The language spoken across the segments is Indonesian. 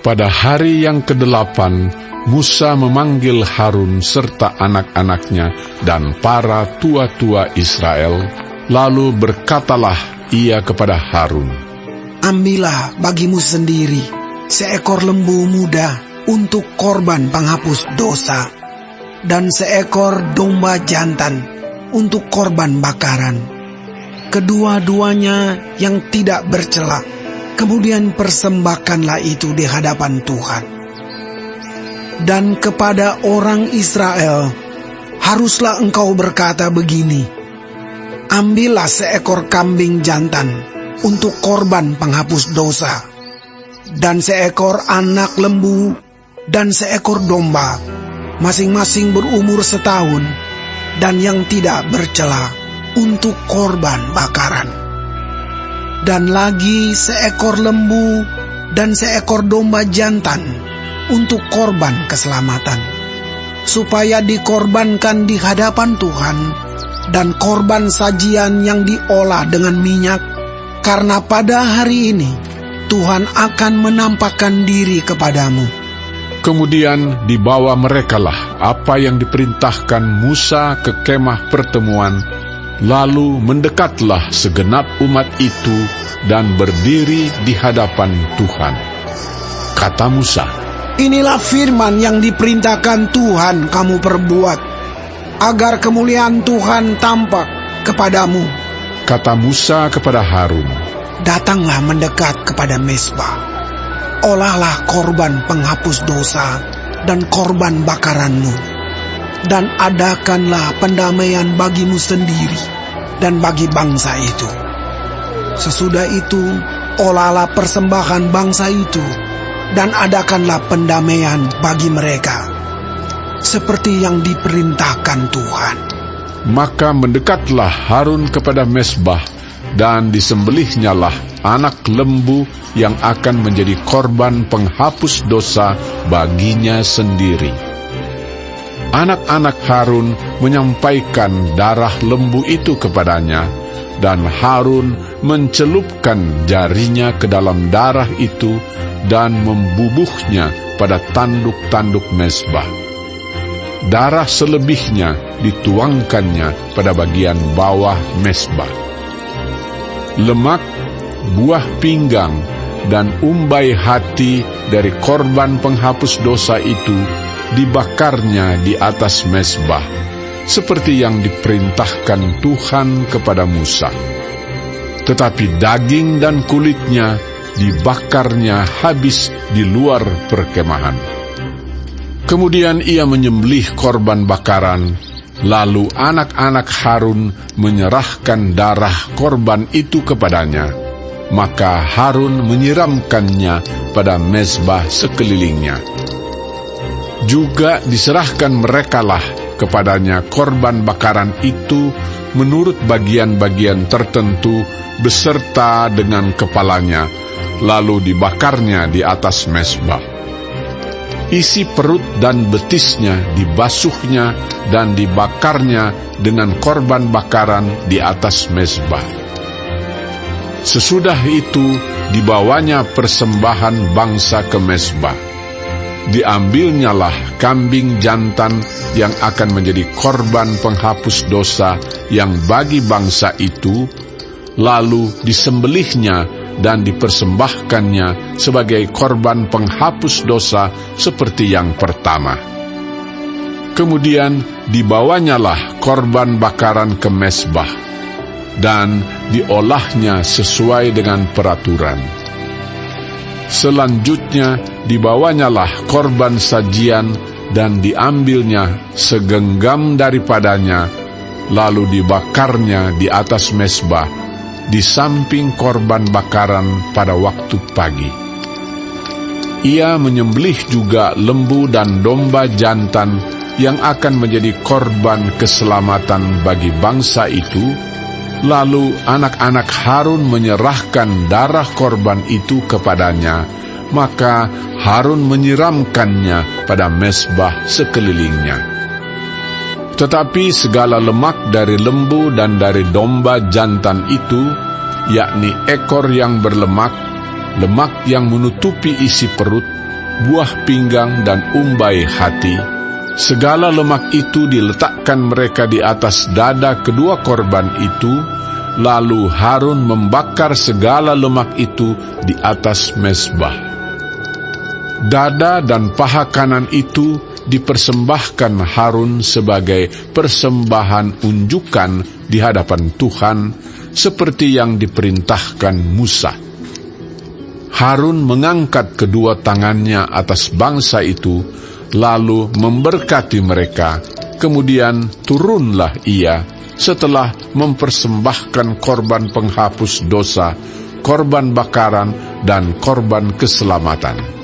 Pada hari yang ke-8, Musa memanggil Harun serta anak-anaknya dan para tua-tua Israel. Lalu berkatalah ia kepada Harun, "Ambillah bagimu sendiri seekor lembu muda untuk korban penghapus dosa, dan seekor domba jantan untuk korban bakaran, kedua-duanya yang tidak bercela. Kemudian persembahkanlah itu di hadapan Tuhan. Dan kepada orang Israel, haruslah engkau berkata begini, ambillah seekor kambing jantan untuk korban penghapus dosa, dan seekor anak lembu, dan seekor domba, masing-masing berumur setahun, dan yang tidak bercela, untuk korban bakaran. Dan lagi seekor lembu dan seekor domba jantan untuk korban keselamatan, supaya dikorbankan di hadapan Tuhan, dan korban sajian yang diolah dengan minyak, karena pada hari ini Tuhan akan menampakkan diri kepadamu." Kemudian dibawa merekalah apa yang diperintahkan Musa ke kemah pertemuan. Lalu mendekatlah segenap umat itu dan berdiri di hadapan Tuhan. Kata Musa, "Inilah firman yang diperintahkan Tuhan kamu perbuat, agar kemuliaan Tuhan tampak kepadamu." Kata Musa kepada Harun, "Datanglah mendekat kepada mezbah, olahlah korban penghapus dosa dan korban bakaranmu, dan adakanlah pendamaian bagimu sendiri dan bagi bangsa itu. Sesudah itu, olahlah persembahan bangsa itu, dan adakanlah pendamaian bagi mereka, seperti yang diperintahkan Tuhan." Maka mendekatlah Harun kepada mezbah, dan disembelihnyalah anak lembu yang akan menjadi korban penghapus dosa baginya sendiri. Anak-anak Harun menyampaikan darah lembu itu kepadanya, dan Harun mencelupkan jarinya ke dalam darah itu dan membubuhnya pada tanduk-tanduk mezbah. Darah selebihnya dituangkannya pada bagian bawah mezbah. Lemak, buah pinggang, dan umbai hati dari korban penghapus dosa itu dibakarnya di atas mezbah, seperti yang diperintahkan Tuhan kepada Musa. Tetapi daging dan kulitnya dibakarnya habis di luar perkemahan. Kemudian ia menyembelih korban bakaran, lalu anak-anak Harun menyerahkan darah korban itu kepadanya. Maka Harun menyiramkannya pada mezbah sekelilingnya. Juga diserahkan merekalah kepadanya korban bakaran itu menurut bagian-bagian tertentu beserta dengan kepalanya, lalu dibakarnya di atas mezbah. Isi perut dan betisnya dibasuhnya dan dibakarnya dengan korban bakaran di atas mezbah. Sesudah itu dibawanya persembahan bangsa ke mezbah. Diambilnyalah kambing jantan yang akan menjadi korban penghapus dosa yang bagi bangsa itu, lalu disembelihnya dan dipersembahkannya sebagai korban penghapus dosa seperti yang pertama. Kemudian dibawanyalah korban bakaran ke mezbah, dan diolahnya sesuai dengan peraturan. Selanjutnya dibawanyalah korban sajian dan diambilnya segenggam daripadanya, lalu dibakarnya di atas mezbah di samping korban bakaran pada waktu pagi. Ia menyembelih juga lembu dan domba jantan yang akan menjadi korban keselamatan bagi bangsa itu. Lalu anak-anak Harun menyerahkan darah korban itu kepadanya, maka Harun menyiramkannya pada mezbah sekelilingnya. Tetapi segala lemak dari lembu dan dari domba jantan itu, yakni ekor yang berlemak, lemak yang menutupi isi perut, buah pinggang dan umbai hati. Segala lemak itu diletakkan mereka di atas dada kedua korban itu, lalu Harun membakar segala lemak itu di atas mezbah. Dada dan paha kanan itu dipersembahkan Harun sebagai persembahan unjukan di hadapan Tuhan, seperti yang diperintahkan Musa. Harun mengangkat kedua tangannya atas bangsa itu, lalu memberkati mereka. Kemudian turunlah ia setelah mempersembahkan korban penghapus dosa, korban bakaran, dan korban keselamatan.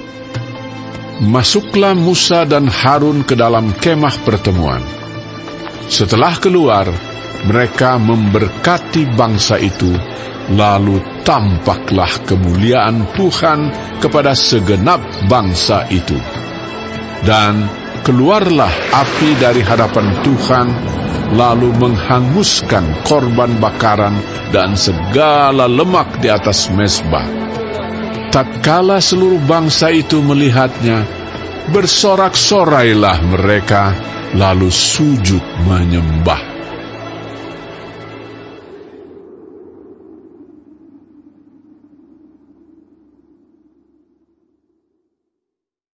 Masuklah Musa dan Harun ke dalam kemah pertemuan. Setelah keluar, mereka memberkati bangsa itu, lalu tampaklah kemuliaan Tuhan kepada segenap bangsa itu. Dan keluarlah api dari hadapan Tuhan, lalu menghanguskan korban bakaran dan segala lemak di atas mezbah. Tatkala seluruh bangsa itu melihatnya, bersorak-sorailah mereka, lalu sujud menyembah.